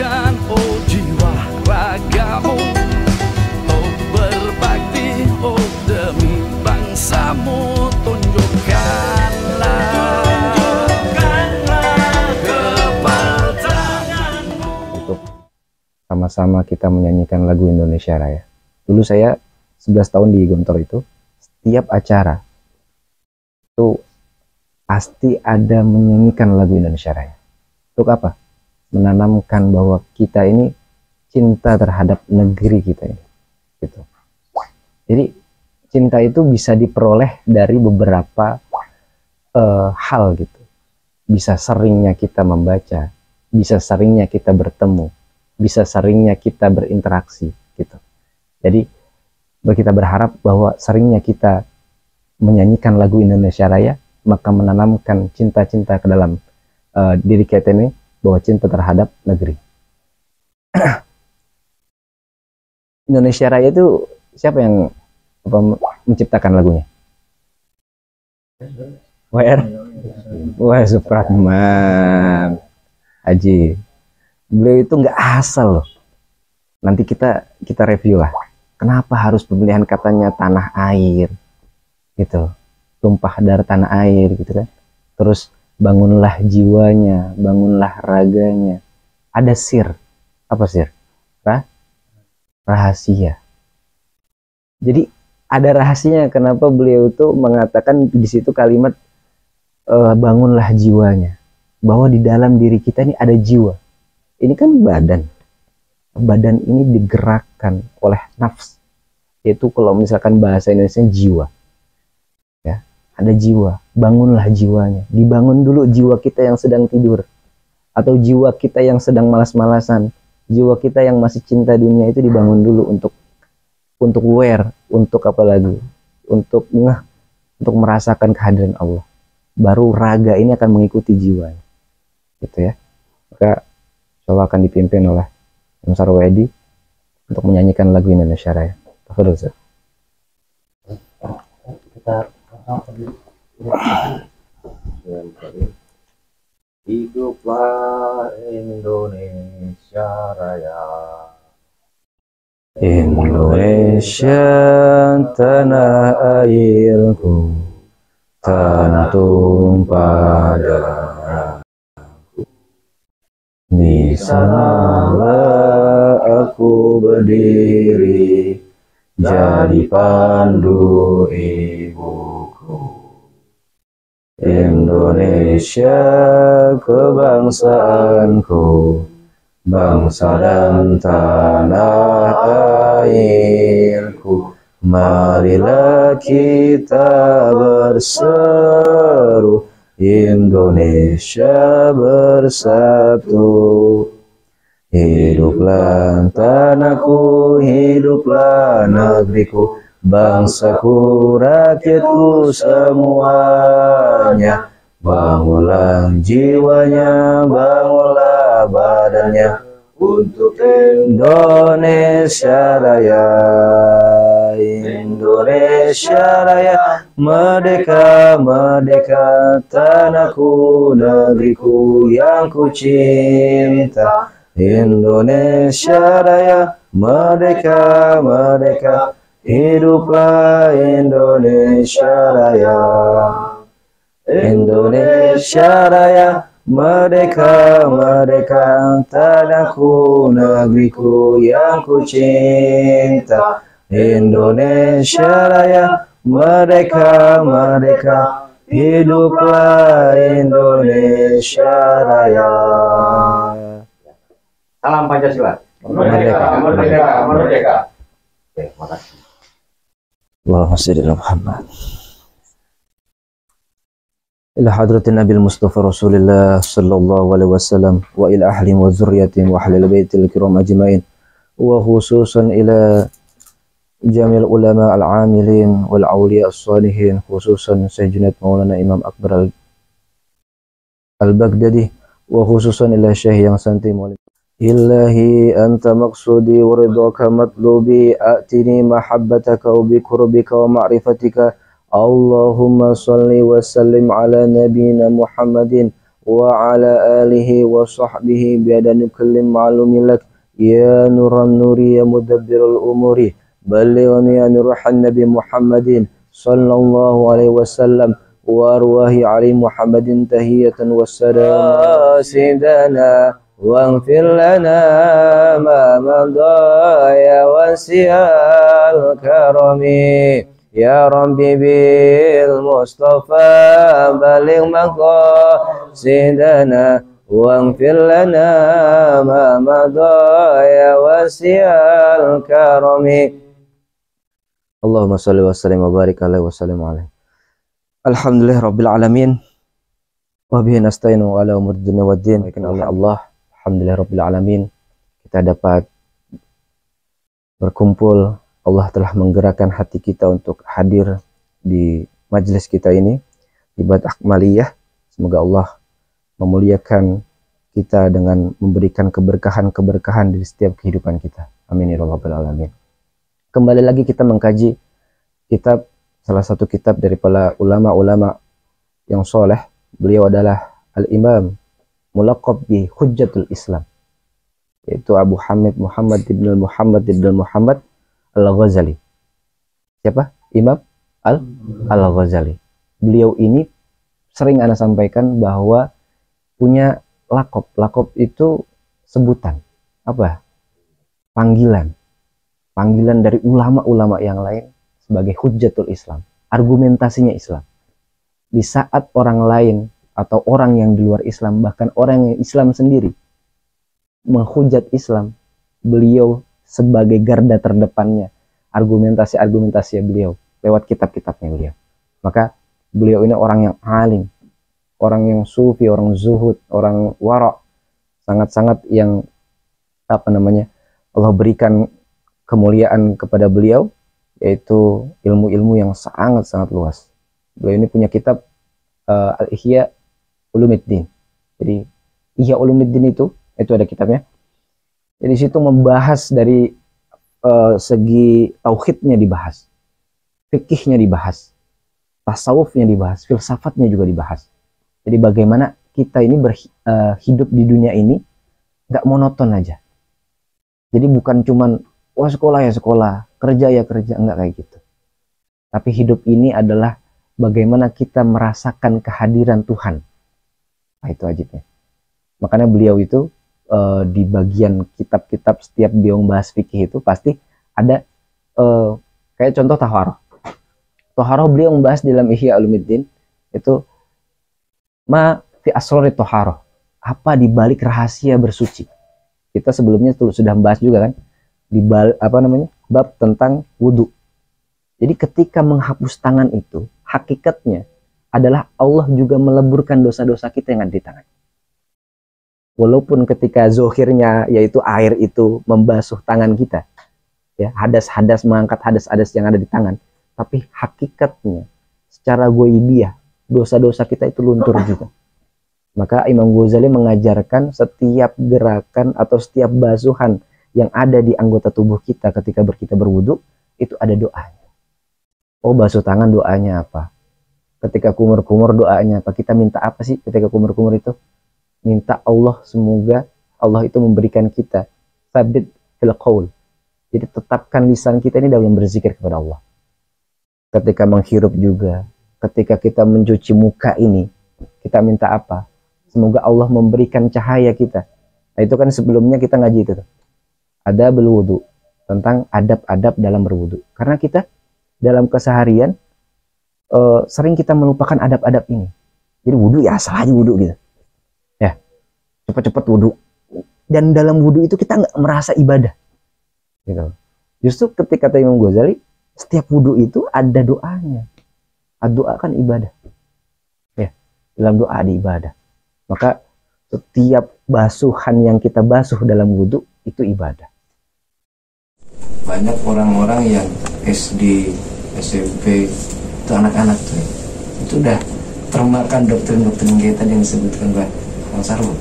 Tunjukkan oh jiwa ragamu, oh berbakti, oh demi bangsamu. Tunjukkanlah kepatanganmu. Untuk sama-sama kita menyanyikan lagu Indonesia Raya. Dulu saya 11 tahun di Gontor itu, setiap acara itu pasti ada menyanyikan lagu Indonesia Raya. Untuk apa? Menanamkan bahwa kita ini cinta terhadap negeri kita ini. Gitu. Jadi cinta itu bisa diperoleh dari beberapa hal gitu. Bisa seringnya kita membaca, bisa seringnya kita bertemu, bisa seringnya kita berinteraksi gitu. Jadi kita berharap bahwa seringnya kita menyanyikan lagu Indonesia Raya, maka menanamkan cinta-cinta ke dalam diri kita ini, bahwa cinta terhadap negeri. Indonesia Raya itu siapa yang menciptakan lagunya? WR? Wah, Supratman Haji. Beliau itu nggak asal loh. Nanti kita review lah. Kenapa harus pemilihan katanya tanah air gitu, tumpah darah tanah air gitu kan. Terus bangunlah jiwanya, bangunlah raganya. Ada sir. Apa sir? Rahasia. Jadi ada rahasianya kenapa beliau itu mengatakan di situ kalimat bangunlah jiwanya, bahwa di dalam diri kita ini ada jiwa. Ini kan badan ini digerakkan oleh nafs, yaitu kalau misalkan bahasa Indonesia jiwa ya, ada jiwa. Bangunlah jiwanya, dibangun dulu jiwa kita yang sedang tidur, atau jiwa kita yang sedang malas-malasan, jiwa kita yang masih cinta dunia itu dibangun dulu untuk aware, untuk apa lagi, untuk merasakan kehadiran Allah. Baru raga ini akan mengikuti jiwa gitu ya. Maka insya akan dipimpin oleh Ansar Wedi untuk menyanyikan lagu Indonesia Raya. Tafadhol Ustaz. Hiduplah Indonesia Raya. Indonesia tanah airku, tanah tumpah darah. Di sanalah aku berdiri, jadi pandu ibuku. Indonesia kebangsaanku, bangsa dan tanah airku. Marilah kita berseru, Indonesia bersatu. Hiduplah tanahku, hiduplah negeriku, bangsaku, rakyatku semuanya. Bangunlah jiwanya, bangunlah badannya, untuk Indonesia Raya. Indonesia Raya, merdeka, merdeka, tanahku, negeriku yang ku cinta. Indonesia Raya, merdeka, merdeka, hiduplah Indonesia Raya. Indonesia Raya, merdeka, merdeka, tanahku, negeriku yang ku cinta. Indonesia Raya, merdeka, merdeka, hiduplah Indonesia Raya. Salam Pancasila. Merdeka, merdeka, merdeka. Oke, makasih. Allahumma shalli ala Muhammad. Ila hadratin Nabil Mustafa Rasulillah sallallahu alaihi wasallam wa ila ahli wa dzurriyyatin wa ahli baitil kiram ajmain, wa khususan ila jamil ulama al-amilin wal awliya as-salihin, khususan Sayyidina Maulana Imam Akbar al-Baghdadi, wa khususan ila Syekh yang santai Maulana. Ilahi anta maqsudi wa ridhaka matlubi, atini mahabbataka wa biqurbika wa ma'rifatika. Allahumma salli wa sallim ala nabiyyina Muhammadin وعلى آله وصحبه بعدد كل معلوم لك يا نور النور يا مدبر الأمور بلغني عن روح النبي محمد صلى الله عليه وسلم وأرواح علي محمد تهية والسلام سيدنا واغفر لنا ما مضى يا واسع الكرم يا ربي بالمصطفى بلغ مقاصدنا واغفر لنا ما مضى يا واسع الكرم اللهم صل وسلم وبارك عليه وسلم عليه. Alhamdulillah rabbil alamin wa bihi nasta'inu ala umur dunya waddin. Oleh Allah, alhamdulillah rabbil alamin, kita dapat berkumpul. Allah telah menggerakkan hati kita untuk hadir di majelis kita ini, ibadah akmaliyah. Semoga Allah memuliakan kita dengan memberikan keberkahan-keberkahan di setiap kehidupan kita. Amin ya rabbal alamin. Kembali lagi kita mengkaji kitab, salah satu kitab dari para ulama-ulama yang soleh. Beliau adalah Al-Imam mulaqab bi Hujjatul Islam, yaitu Abu Hamid Muhammad ibn Muhammad Al-Ghazali. Siapa? Imam Al-Ghazali. Beliau ini sering ana sampaikan bahwa punya lakob. Lakob itu sebutan, apa? Panggilan dari ulama-ulama yang lain sebagai Hujjatul Islam, argumentasinya Islam. Di saat orang lain atau orang yang di luar Islam, bahkan orang yang Islam sendiri menghujat Islam, beliau sebagai garda terdepannya, argumentasi beliau lewat kitab-kitabnya beliau. Maka beliau ini orang yang alim, orang yang sufi, orang zuhud, orang wara', sangat-sangat yang Allah berikan kemuliaan kepada beliau, yaitu ilmu-ilmu yang sangat-sangat luas. Beliau ini punya kitab Al-Ihya Ulumuddin. Jadi Ihya Ulumuddin itu ada kitabnya. Jadi situ membahas dari segi tauhidnya dibahas, fikihnya dibahas, tasawufnya dibahas, filsafatnya juga dibahas. Jadi bagaimana kita ini hidup di dunia ini nggak monoton aja. Jadi bukan cuman wah sekolah ya sekolah, kerja ya kerja, enggak kayak gitu. Tapi hidup ini adalah bagaimana kita merasakan kehadiran Tuhan. Nah, itu wajibnya. Makanya beliau itu di bagian kitab-kitab, setiap beliau membahas fikih itu pasti ada kayak contoh taharah. Taharah beliau membahas dalam Ihya Ulumuddin itu ma fi asrori taharah. Apa di balik rahasia bersuci? Kita sebelumnya sudah membahas juga kan di bab tentang wudhu. Jadi ketika menghapus tangan itu hakikatnya adalah Allah juga meleburkan dosa-dosa kita yang ada di tangan. Walaupun ketika zohirnya yaitu air itu membasuh tangan kita, ya hadas-hadas, mengangkat hadas-hadas yang ada di tangan, tapi hakikatnya secara goibiyah dosa-dosa kita itu luntur juga. Maka Imam Ghazali mengajarkan setiap gerakan atau setiap basuhan yang ada di anggota tubuh kita ketika kita berwudu itu ada doanya. Oh, basuh tangan doanya apa? Ketika kumur-kumur doanya apa? Kita minta apa sih ketika kumur-kumur itu? Minta Allah, semoga Allah itu memberikan kita sabit fil qaul. Jadi tetapkan lisan kita ini dalam berzikir kepada Allah. Ketika menghirup juga, ketika kita mencuci muka ini, kita minta apa? Semoga Allah memberikan cahaya kita. Nah, itu kan sebelumnya kita ngaji itu tuh. Ada berwudu, tentang adab-adab dalam berwudu. Karena kita dalam keseharian sering kita melupakan adab-adab ini. Jadi wudu ya asal aja wudu gitu. Ya, cepat-cepat wudu. Dan dalam wudu itu kita nggak merasa ibadah. Gitu. Justru ketika kata Imam Ghazali, setiap wudu itu ada doanya. Doa kan ibadah. Ya, dalam doa ada ibadah. Maka setiap basuhan yang kita basuh dalam wudu itu ibadah. Banyak orang-orang yang SD, SMP, itu anak-anak tuh, itu udah termakan doktrin-doktrin kayak tadi yang disebutkan Bang Sarwo.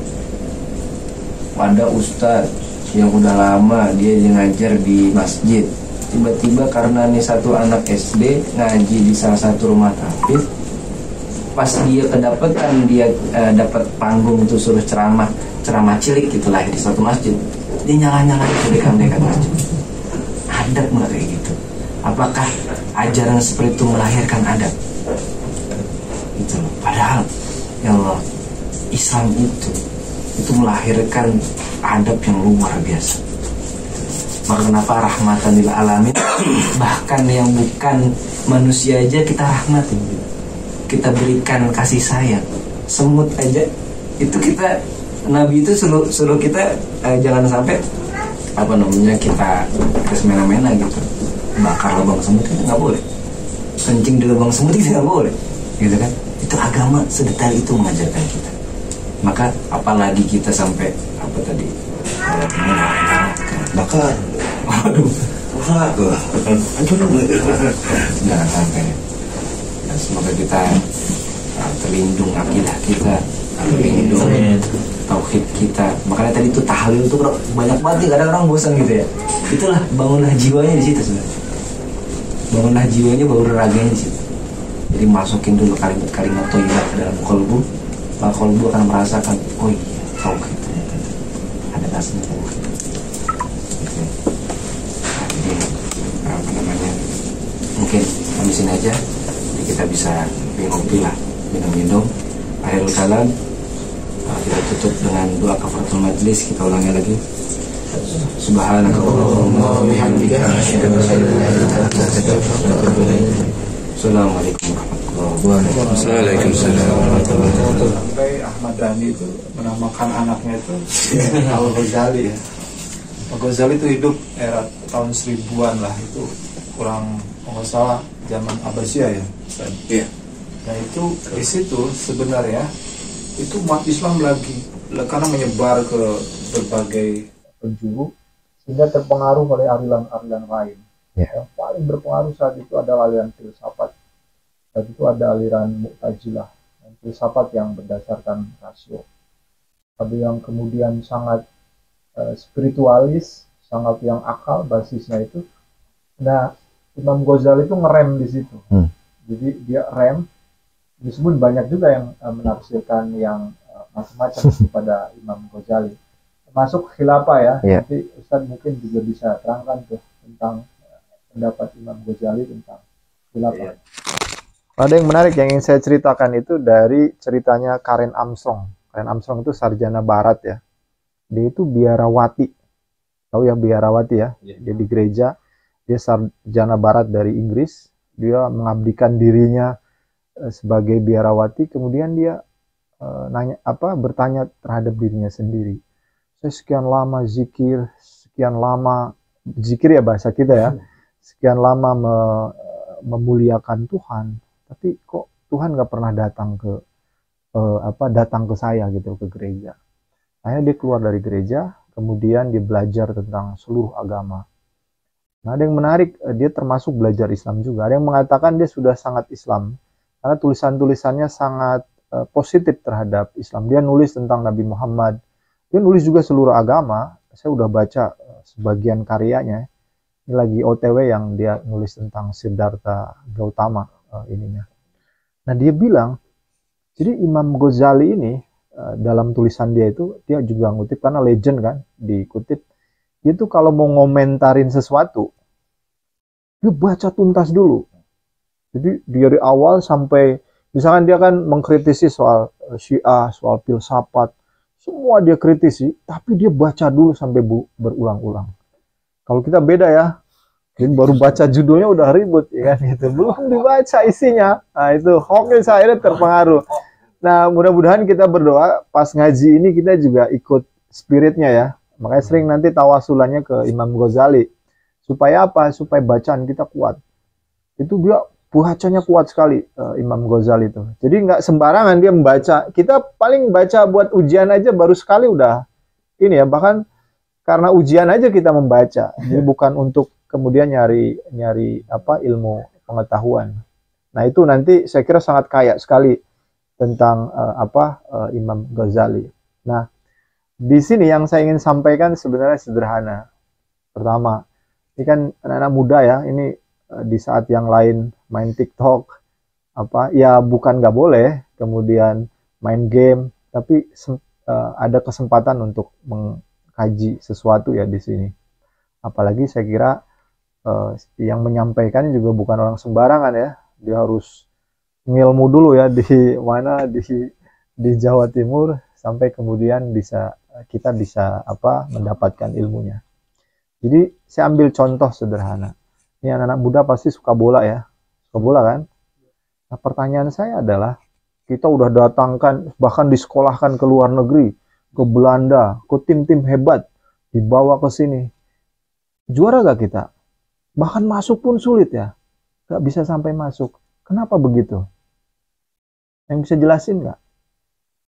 Ada ustadz yang udah lama dia ngajar di masjid, tiba-tiba karena nih satu anak SD ngaji di salah satu rumah tahfiz, pas dia kedapatan dia dapat panggung tuh suruh ceramah cilik gitulah di suatu masjid, dia nyala itu dekan masjid. Adab nggak kayak gitu? Apakah ajaran seperti itu melahirkan adab? Gitu loh. Padahal ya Allah, Islam itu melahirkan adab yang luar biasa. Maka kenapa rahmatan lil alamin, bahkan yang bukan manusia aja kita rahmatin, kita berikan kasih sayang. Semut aja itu kita, Nabi itu suruh kita jangan sampai kita semena-mena gitu, bakar lubang semut itu nggak boleh, kencing di lubang semut itu nggak boleh, gitu kan? Itu agama sedetail itu mengajarkan kita. Maka apalagi kita sampai bakar. Waduh, Jangan sampai. dan semoga kita terlindung akidah kita, terlindung tauhid kita. Makanya tadi itu tahlil itu banyak banget nih, kadang orang bosan gitu ya. Itulah bangunlah jiwanya di situ sebenarnya. Bangunlah jiwanya, bangunlah raganya di situ. Jadi masukin dulu kalimat-kalimat thayyibah ke dalam kolbu, maka kolbu akan merasakan, oh iya, tauhid. Ada rasanya tauhid. Mungkin sampai sini aja. Jadi kita bisa minum. Akhirul kalam, kita tutup dengan doa kafaratul majlis. Kita ulangi lagi. Subhanakallahumma wa bihamdika asyhadu an la ilaha illa anta astaghfiruka wa atubu ilaik. Assalamualaikum warahmatullahi wabarakatuh. Waalaikumsalam. Sampai Ahmad Dhani itu menamakan anaknya itu Al-Ghazali ya. Al-Ghazali itu hidup era tahun 1000-an lah, itu kurang nggak salah zaman Abbasiyah ya. Iya. Nah itu di situ sebenarnya itu umat Islam lagi karena menyebar ke berbagai penjuru sehingga terpengaruh oleh aliran-aliran lain. Yang paling berpengaruh saat itu adalah aliran filsafat. Saat itu ada aliran Mu'tazilah, filsafat yang berdasarkan rasio. Ada yang kemudian sangat spiritualis, sangat yang akal basisnya itu. Nah, Imam Ghazali itu ngerem di situ. Jadi dia rem. Disebut banyak juga yang menafsirkan yang macam-macam kepada Imam Ghazali. Termasuk khilafah ya. Nanti Ustadz mungkin juga bisa terangkan tuh tentang pendapat Imam Ghazali tentang khilafah. Ada yang menarik yang ingin saya ceritakan itu dari ceritanya Karen Armstrong. Karen Armstrong itu sarjana barat ya. Dia itu biarawati. Tahu ya biarawati ya? Dia di gereja. Dia sarjana barat dari Inggris. Dia mengabdikan dirinya sebagai biarawati. Kemudian dia bertanya terhadap dirinya sendiri. Saya sekian lama zikir, ya bahasa kita ya. Sekian lama memuliakan Tuhan. Tapi kok Tuhan nggak pernah datang ke saya gitu, ke gereja. Akhirnya dia keluar dari gereja. Kemudian dia belajar tentang seluruh agama. Nah, ada yang menarik, dia termasuk belajar Islam juga. Ada yang mengatakan dia sudah sangat Islam, karena tulisan-tulisannya sangat positif terhadap Islam. Dia nulis tentang Nabi Muhammad, dia nulis juga seluruh agama. Saya udah baca sebagian karyanya. Ini lagi OTW yang dia nulis tentang Siddhartha Gautama ininya. Nah, dia bilang, jadi Imam Ghazali ini, dalam tulisan dia itu, dia juga ngutip, karena legend kan, dikutip. Dia tuh kalau mau ngomentarin sesuatu, dia baca tuntas dulu. Jadi dari awal sampai, misalkan dia kan mengkritisi soal Syiah, soal filsafat, semua dia kritisi, tapi dia baca dulu sampai berulang-ulang. Kalau kita beda ya, jadi baru baca judulnya udah ribut, ya kan gitu. Belum dibaca isinya, nah itu hoax akhirnya terpengaruh. Nah mudah-mudahan kita berdoa pas ngaji ini kita juga ikut spiritnya ya. Makanya sering nanti tawasulannya ke Imam Ghazali. Supaya apa? Supaya bacaan kita kuat. Itu dia bacanya kuat sekali Imam Ghazali itu. Jadi nggak sembarangan dia membaca. Kita paling baca buat ujian aja baru sekali udah ini ya. Bahkan karena ujian aja kita membaca. Jadi bukan untuk kemudian nyari ilmu pengetahuan. Nah itu nanti saya kira sangat kaya sekali tentang Imam Ghazali. Nah di sini yang saya ingin sampaikan sebenarnya sederhana. Pertama, ini kan anak-anak muda ya, ini di saat yang lain main TikTok, apa ya, bukan nggak boleh kemudian main game, tapi ada kesempatan untuk mengkaji sesuatu ya di sini. Apalagi saya kira yang menyampaikan juga bukan orang sembarangan ya, dia harus ngilmu dulu ya di mana di Jawa Timur sampai kemudian kita bisa apa mendapatkan ilmunya. Jadi saya ambil contoh sederhana. Ini anak-anak muda pasti suka bola ya, suka bola kan? Nah, pertanyaan saya adalah, kita udah datangkan, bahkan disekolahkan ke luar negeri, ke Belanda, ke tim-tim hebat, dibawa ke sini. Juara gak kita? Bahkan masuk pun sulit ya, gak bisa sampai masuk. Kenapa begitu? Yang bisa jelasin nggak?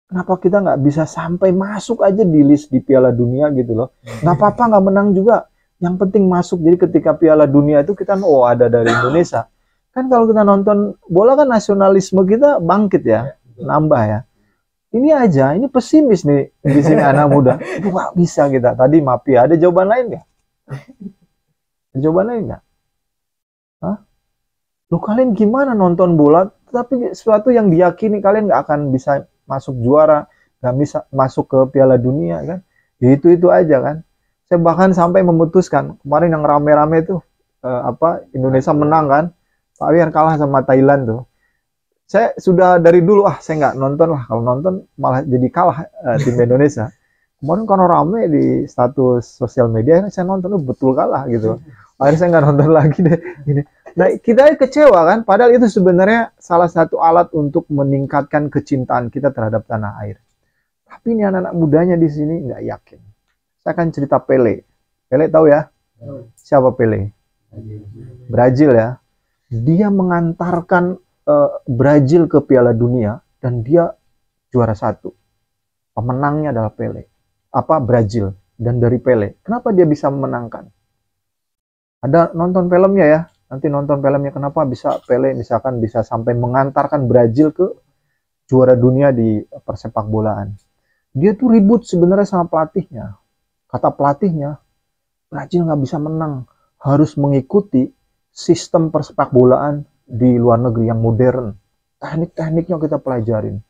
Kenapa kita nggak bisa sampai masuk aja di list di Piala Dunia gitu loh? Nggak apa-apa nggak menang juga, yang penting masuk. Jadi ketika Piala Dunia itu kita ada dari Indonesia. Kan kalau kita nonton bola kan nasionalisme kita bangkit ya, nambah ya. Ini aja, ini pesimis nih di sini anak muda. Wah, bisa kita. Tadi Mafia, ada jawaban lain nggak? Ada jawaban lain nggak? Hah? Loh, kalian gimana nonton bola, tapi sesuatu yang diyakini kalian nggak akan bisa masuk juara, nggak bisa masuk ke Piala Dunia kan? Ya itu aja kan. Saya bahkan sampai memutuskan kemarin yang rame-rame itu Indonesia menang kan, tapi yang kalah sama Thailand tuh. Saya sudah dari dulu saya nggak nonton lah, kalau nonton malah jadi kalah tim Indonesia. Kemarin karena rame di status sosial media, saya nonton betul kalah gitu. Akhirnya saya nggak nonton lagi deh. Ini. Nah, kita kecewa kan, padahal itu sebenarnya salah satu alat untuk meningkatkan kecintaan kita terhadap tanah air. Tapi ini anak-anak mudanya di sini nggak yakin. Saya akan cerita Pele. Pele tahu ya? Siapa Pele? Brazil ya. Dia mengantarkan Brazil ke Piala Dunia dan dia juara 1. Pemenangnya adalah Pele. Brazil dan dari Pele. Kenapa dia bisa memenangkan? Ada nonton filmnya ya. Nanti nonton filmnya kenapa bisa Pele misalkan bisa sampai mengantarkan Brazil ke juara dunia di persepak bolaan. Dia tuh ribut sebenarnya sama pelatihnya. Kata pelatihnya, Brazil nggak bisa menang, harus mengikuti sistem persepak bolaan di luar negeri yang modern. Teknik-tekniknya kita pelajarin.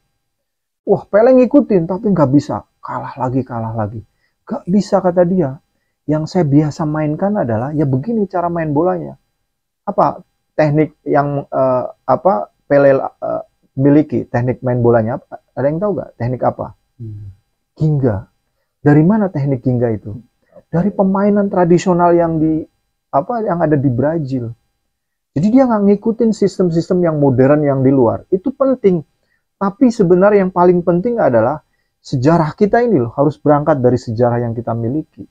Wah, Pele ngikutin tapi nggak bisa, kalah lagi. Nggak bisa kata dia. Yang saya biasa mainkan adalah ya begini cara main bolanya. Apa teknik yang Pele miliki, teknik main bolanya apa? Ada yang tahu nggak teknik apa? Ginga. Dari mana teknik ginga itu? Dari pemainan tradisional yang yang ada di Brazil. Jadi dia nggak ngikutin sistem-sistem yang modern yang di luar. Itu penting. Tapi sebenarnya yang paling penting adalah sejarah kita ini loh, harus berangkat dari sejarah yang kita miliki.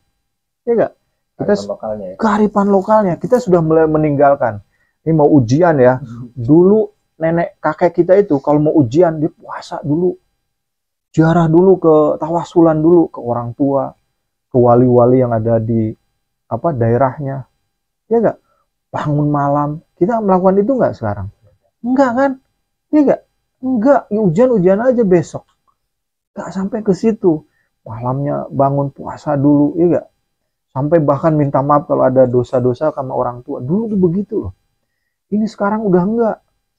Ya nggak? Kearifan lokalnya kita sudah mulai meninggalkan. Ini mau ujian ya. Dulu nenek kakek kita itu kalau mau ujian dia puasa dulu, ziarah dulu, ke tawasulan dulu ke orang tua, ke wali-wali yang ada di daerahnya. Ya nggak? Bangun malam. Kita melakukan itu nggak sekarang? Enggak kan? Ya nggak? Enggak. Ya ujian aja besok. Nggak sampai ke situ. Malamnya bangun puasa dulu, ya nggak? Sampai bahkan minta maaf kalau ada dosa-dosa sama orang tua. Dulu tuh begitu loh. Ini sekarang udah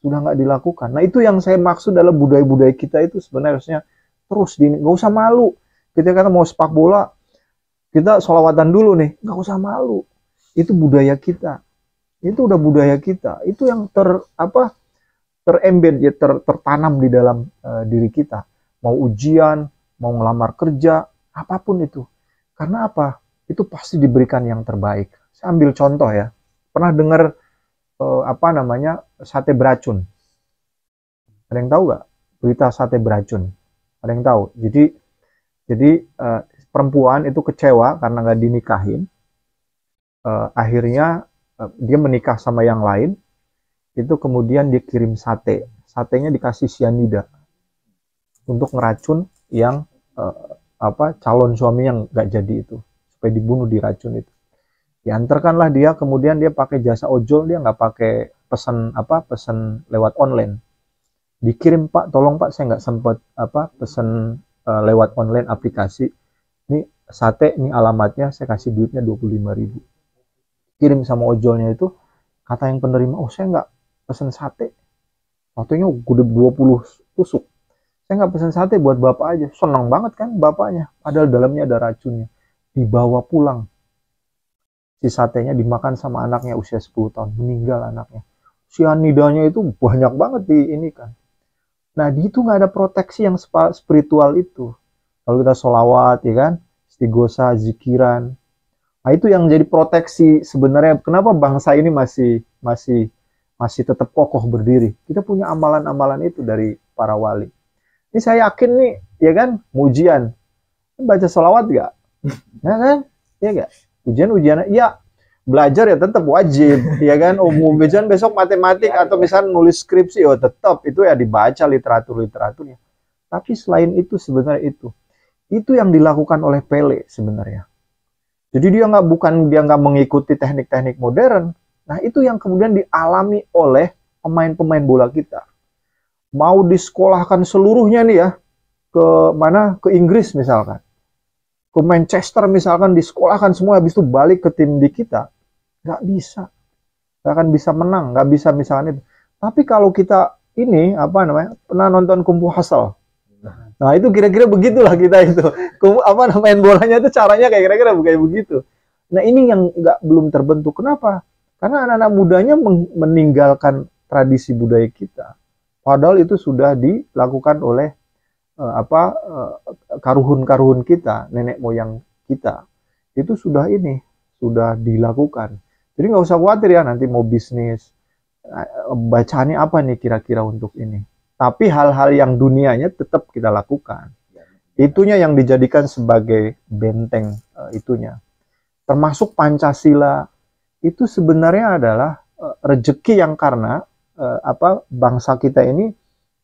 nggak dilakukan. Nah, itu yang saya maksud dalam budaya-budaya kita itu sebenarnya harusnya terus nggak usah malu. Kita kata mau sepak bola, kita sholawatan dulu nih, nggak usah malu. Itu budaya kita. Itu udah budaya kita. Itu yang terembed ya, tertanam di dalam diri kita. Mau ujian, mau ngelamar kerja, apapun itu. Karena apa? Itu pasti diberikan yang terbaik. Saya ambil contoh ya. Pernah dengar sate beracun? Ada yang tahu nggak berita sate beracun? Ada yang tahu? Jadi perempuan itu kecewa karena nggak dinikahin. Akhirnya dia menikah sama yang lain. Itu kemudian dia kirim sate. Satenya dikasih sianida untuk ngeracun yang calon suami yang nggak jadi itu, supaya dibunuh, diracun itu. Diantarkanlah dia, kemudian dia pakai jasa ojol, dia nggak pakai pesan lewat online. Dikirim, Pak, tolong Pak, saya nggak sempat pesan lewat online aplikasi. Ini sate, ini alamatnya, saya kasih duitnya 25.000. Kirim sama ojolnya itu, kata yang penerima, oh saya nggak pesan sate, Satenya gede 20 tusuk. Saya nggak pesan sate buat bapak aja. Senang banget kan bapaknya. Padahal dalamnya ada racunnya. Dibawa pulang. Si satenya dimakan sama anaknya usia 10 tahun. Meninggal anaknya. Sianidanya itu banyak banget di ini kan. Nah, di itu nggak ada proteksi yang spiritual itu. Kalau kita sholawat, ya kan, istighosa, zikiran. Nah, itu yang jadi proteksi sebenarnya. Kenapa bangsa ini masih tetap kokoh berdiri? Kita punya amalan-amalan itu dari para wali. Ini saya yakin nih, ya kan, ujian. Baca sholawat gak? Ya kan? Ya gak? Ujian, iya. Belajar ya tetap wajib, ya kan? Ujian besok matematik atau misalnya nulis skripsi, oh tetap itu ya dibaca literaturnya. Tapi selain itu sebenarnya itu yang dilakukan oleh Pele sebenarnya. Jadi dia nggak mengikuti teknik-teknik modern. Nah itu yang kemudian dialami oleh pemain-pemain bola kita. Mau disekolahkan seluruhnya nih ya, ke Inggris misalkan, ke Manchester misalkan, disekolahkan semua, habis itu balik ke tim di kita, nggak bisa, nggak akan bisa menang, nggak bisa misalkan itu. Tapi kalau kita ini pernah nonton Kung Fu Hustle, nah itu kira-kira begitulah kita itu, main bolanya itu caranya kayak kira-kira kayak begitu. Nah ini yang belum terbentuk. Kenapa? Karena anak-anak mudanya meninggalkan tradisi budaya kita. Padahal itu sudah dilakukan oleh karuhun-karuhun kita, nenek moyang kita. Itu sudah dilakukan. Jadi nggak usah khawatir ya nanti mau bisnis, bacaannya apa nih kira-kira untuk ini. Tapi hal-hal yang dunianya tetap kita lakukan. Itunya yang dijadikan sebagai benteng itunya. Termasuk Pancasila itu sebenarnya adalah rezeki yang karena bangsa kita ini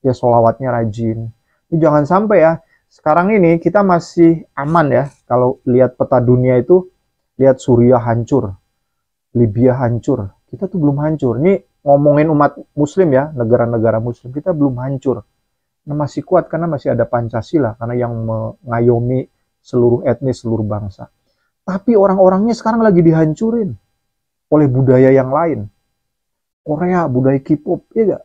ya sholawatnya rajin. Ini jangan sampai ya, sekarang ini kita masih aman ya, kalau lihat peta dunia itu, lihat Suriah hancur, Libya hancur, kita tuh belum hancur. Ini ngomongin umat muslim ya, negara-negara muslim, kita belum hancur. Nah, masih kuat karena masih ada Pancasila, karena yang mengayomi seluruh etnis, seluruh bangsa. Tapi orang-orangnya sekarang lagi dihancurin oleh budaya yang lain. Korea, budaya K-pop, ya gak?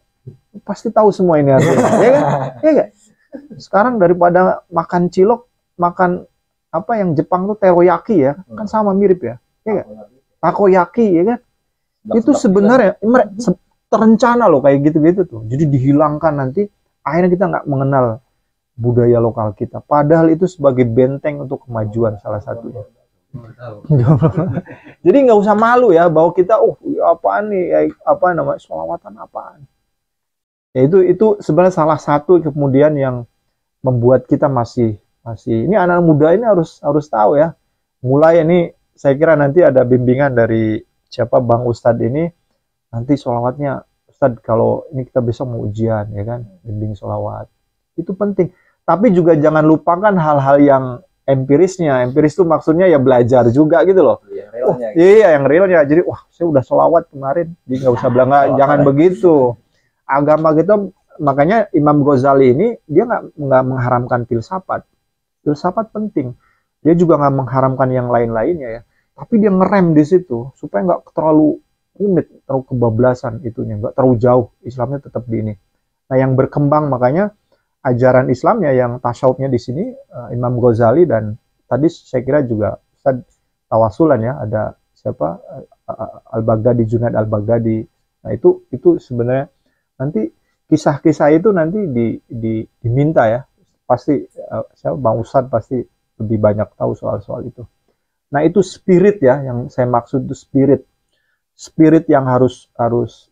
Pasti tahu semua ini artinya, ya kan? Ya gak? Sekarang daripada makan cilok, makan yang Jepang tuh teroyaki ya, kan sama mirip ya, ya gak? Takoyaki, ya kan? Itu sebenarnya terencana loh kayak gitu-gitu tuh. Jadi dihilangkan nanti, akhirnya kita nggak mengenal budaya lokal kita. Padahal itu sebagai benteng untuk kemajuan salah satunya. Jadi nggak usah malu ya bahwa kita apaan nih, sholawatan apaan. Ya itu sebenarnya salah satu kemudian yang membuat kita masih ini anak muda ini harus tahu ya. Mulai ini saya kira nanti ada bimbingan dari Bang Ustadz ini, nanti sholawatnya Ustadz kalau ini kita besok mau ujian ya kan, bimbing sholawat. Itu penting. Tapi juga jangan lupakan hal-hal yang empirisnya. Empiris itu maksudnya ya belajar juga gitu loh. Iya, yang realnya. Jadi saya udah sholawat kemarin, jadi nggak usah bilang jangan begitu. Agama kita, makanya Imam Ghazali ini dia nggak mengharamkan filsafat. Filsafat penting. Dia juga nggak mengharamkan yang lain-lainnya ya. Tapi dia ngerem di situ supaya nggak terlalu rumit, terlalu kebablasan itunya, nggak terlalu jauh. Islamnya tetap di ini. Nah, yang berkembang makanya ajaran Islamnya yang tasyawufnya di sini Imam Ghazali, dan tadi saya kira juga Ustaz Tawasulan ya, ada siapa Al-Baghdadi, Junaid Al-Baghdadi. Nah, itu sebenarnya nanti kisah-kisah itu nanti diminta ya. Pasti Bang Ustadz pasti lebih banyak tahu soal-soal itu. Nah, itu spirit ya yang saya maksud, itu spirit yang harus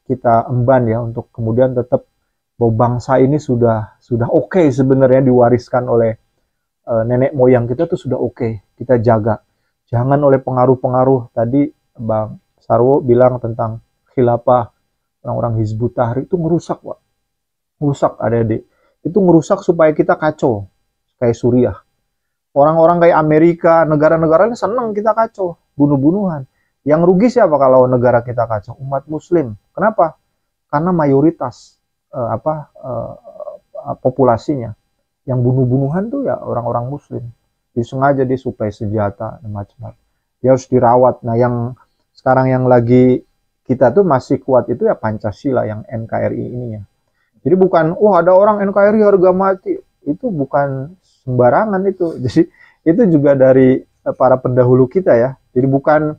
kita emban ya, untuk kemudian tetap bahwa bangsa ini sudah oke sebenarnya, diwariskan oleh nenek moyang kita tuh sudah oke. Kita jaga. Jangan oleh pengaruh-pengaruh. Tadi Bang Sarwo bilang tentang khilafah, orang-orang Hizbut Tahrir itu ngerusak, Pak. Ngerusak adik-adik. Itu ngerusak supaya kita kacau. Kayak Suriah. Orang-orang kayak Amerika, negara-negara ini senang kita kacau. Bunuh-bunuhan. Yang rugi siapa kalau negara kita kacau? Umat Muslim. Kenapa? Karena mayoritas populasinya yang bunuh-bunuhan tuh ya orang-orang Muslim. Disengaja dia suplai senjata dan macam-macam. Dia harus dirawat. Nah, yang sekarang yang lagi kita tuh masih kuat itu ya Pancasila, yang NKRI ininya. Jadi bukan, wah ada orang NKRI harga mati. Itu bukan sembarangan itu. Jadi itu juga dari para pendahulu kita ya. Jadi bukan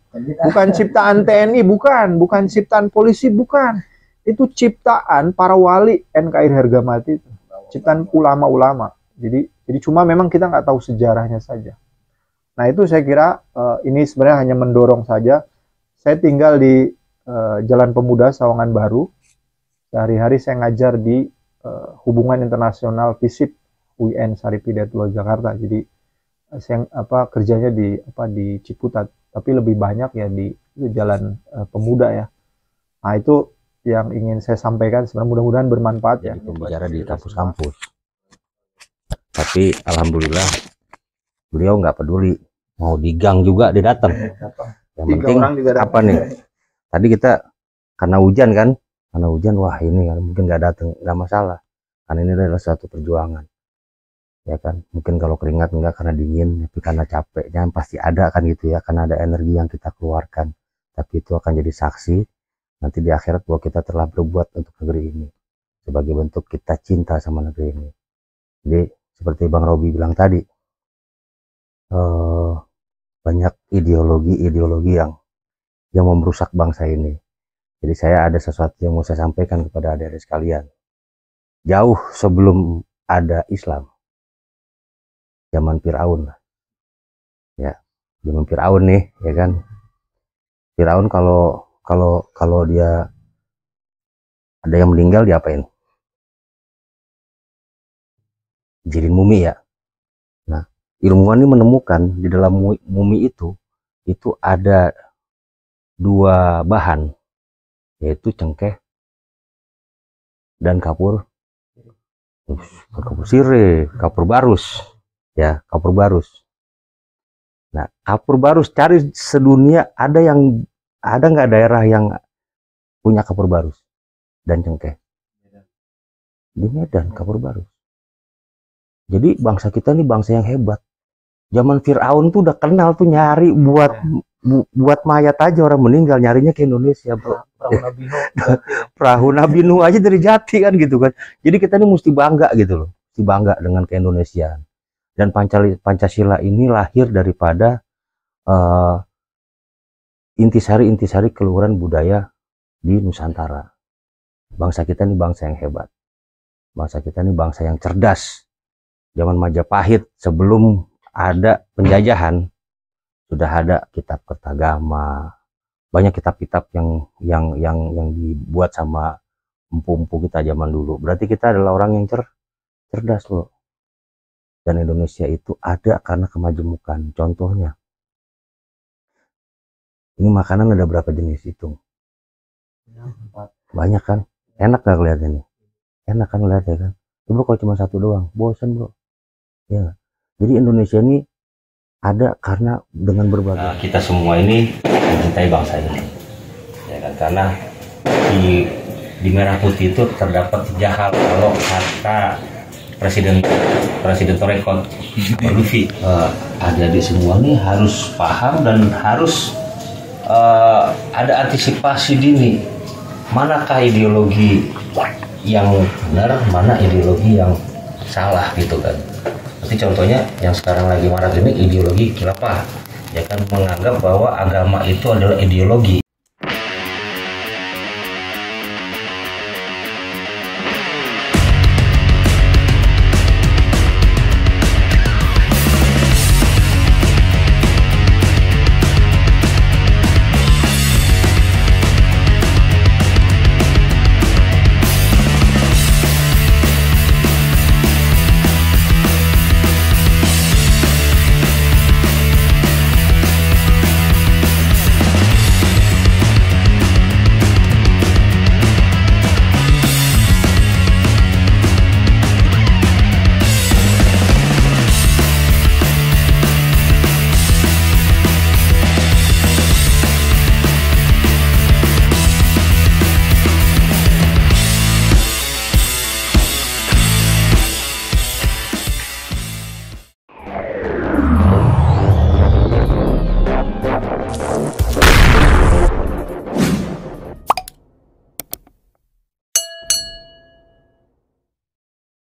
ciptaan TNI, bukan ciptaan polisi, bukan. Itu ciptaan para wali NKRI harga mati itu. Ciptaan ulama-ulama. Jadi cuma memang kita nggak tahu sejarahnya saja. Nah itu saya kira ini sebenarnya hanya mendorong saja. Saya tinggal di Jalan Pemuda Sawangan Baru. Sehari-hari saya ngajar di Hubungan Internasional FISIP UIN Saripida Tua Jakarta. Jadi saya kerjanya di Ciputat, tapi lebih banyak ya di Jalan Pemuda ya. Nah itu yang ingin saya sampaikan, sebenarnya mudah-mudahan bermanfaat ya. Pembicara di kampus-kampus. Tapi alhamdulillah beliau nggak peduli, mau di gang juga dia datang. Yang penting apa nih? Tadi kita karena hujan kan, wah ini kan mungkin nggak datang, nggak masalah. Karena ini adalah suatu perjuangan, ya kan. Mungkin kalau keringat enggak karena dingin, tapi karena capeknya pasti ada kan gitu ya, karena ada energi yang kita keluarkan. Tapi itu akan jadi saksi nanti di akhirat bahwa kita telah berbuat untuk negeri ini, sebagai bentuk kita cinta sama negeri ini. Jadi seperti Bang Robi bilang tadi, banyak ideologi yang merusak bangsa ini. Jadi saya ada sesuatu yang mau saya sampaikan kepada adik-adik sekalian. Jauh sebelum ada Islam, zaman Firaun, ya, zaman Firaun nih, ya kan. Firaun kalau dia ada yang meninggal diapain? Jadiin mumi ya. Nah, ilmuwan ini menemukan di dalam mumi itu ada dua bahan, yaitu cengkeh dan kapur sirih, kapur barus ya, kapur barus. Nah, kapur barus, cari sedunia ada nggak daerah yang punya kapur barus dan cengkeh? Di Medan kapur barus. Jadi bangsa kita ini bangsa yang hebat. Zaman Firaun tuh udah kenal tuh nyari buat mayat aja orang meninggal, nyarinya ke Indonesia, bro. Perahu Nabi Nuh aja dari Jati kan gitu kan. Jadi kita ini mesti bangga gitu loh, mesti bangga dengan keindonesiaan. Dan Pancasila ini lahir daripada intisari keluhuran budaya di Nusantara. Bangsa kita ini bangsa yang hebat. Bangsa kita ini bangsa yang cerdas. Zaman Majapahit sebelum ada penjajahan sudah ada kitab Kertagama, banyak kitab-kitab yang dibuat sama empu-empu kita zaman dulu. Berarti kita adalah orang yang cerdas loh. Dan Indonesia itu ada karena kemajemukan. Contohnya, ini makanan ada berapa jenis itu? Banyak kan? Enak gak kelihatannya? Enak kan kelihatannya kan? Coba kalau cuma satu doang, bosan bro. Ya, jadi Indonesia ini ada karena dengan berbagai. Kita semua ini mencintai bangsa ini, ya kan? Karena di merah putih itu terdapat 3 hal. Kalau kata Presiden Torekon Luffy, adik-adik semua ini harus paham dan harus ada antisipasi dini. Manakah ideologi yang benar, mana ideologi yang salah gitu kan? Seperti contohnya yang sekarang lagi marak ini ideologi khilafah, ya kan, menganggap bahwa agama itu adalah ideologi.